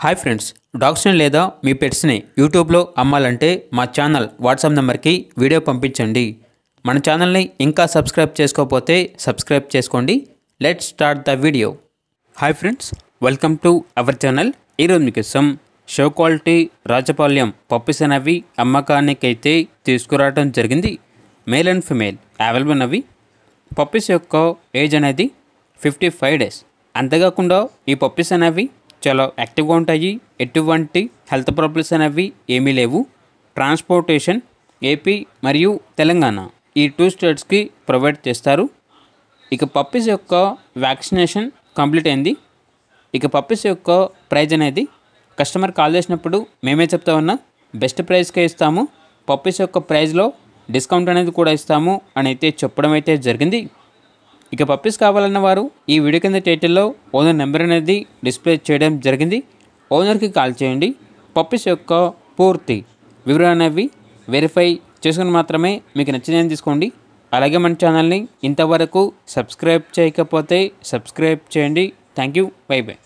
Hi friends, డాగ్స్ని లేదా మీ పెట్స్ని యూట్యూబ్లో అమ్మాలంటే మా ఛానల్ వాట్సాప్ నెంబర్కి వీడియో పంపించండి. మన ఛానల్ని ఇంకా సబ్స్క్రైబ్ చేసుకోకపోతే సబ్స్క్రైబ్ చేసుకోండి. Let's start the video. Hi friends, welcome to our channel. ఈరోజు మీకోసం షో క్వాలిటీ రాజపాళ్యం పప్పీస్ అనేవి అమ్మకానికైతే తీసుకురావడం జరిగింది. మేల్ అండ్ ఫిమేల్ అవైలబుల్ ఉన్నవి. పప్పీస్ యొక్క ఏజ్ అనేది 55 days. అంతేకాకుండా ఈ పప్పీస్ అనేవి చాలా యాక్టివ్గా ఉంటాయి. ఎటువంటి హెల్త్ ప్రాబ్లమ్స్ అనేవి ఏమీ లేవు. ట్రాన్స్పోర్టేషన్ ఏపీ మరియు తెలంగాణ ఈ 2 స్టేట్స్కి ప్రొవైడ్ చేస్తారు. ఇక పప్పీస్ యొక్క వ్యాక్సినేషన్ కంప్లీట్ అయింది. ఇక పప్పీస్ యొక్క ప్రైజ్ అనేది కస్టమర్ కాల్ చేసినప్పుడు మేమే చెప్తా ఉన్నా బెస్ట్ ప్రైస్కే ఇస్తాము, పప్పీస్ యొక్క ప్రైజ్లో డిస్కౌంట్ అనేది కూడా ఇస్తాము అని అయితే చెప్పడం అయితే జరిగింది. ఇక పప్పీస్ కావాలన్న వారు ఈ వీడియో కింద టైటిల్లో ఓనర్ నెంబర్ అనేది డిస్ప్లే చేయడం జరిగింది. ఓనర్కి కాల్ చేయండి. పప్పీస్ యొక్క పూర్తి వివరాలు అనేవి వెరిఫై చేసుకుని మాత్రమే మీకు నచ్చిందని తీసుకోండి. అలాగే మన ఛానల్ని ఇంతవరకు సబ్స్క్రైబ్ చేయకపోతే సబ్స్క్రైబ్ చేయండి. Thank you. By by.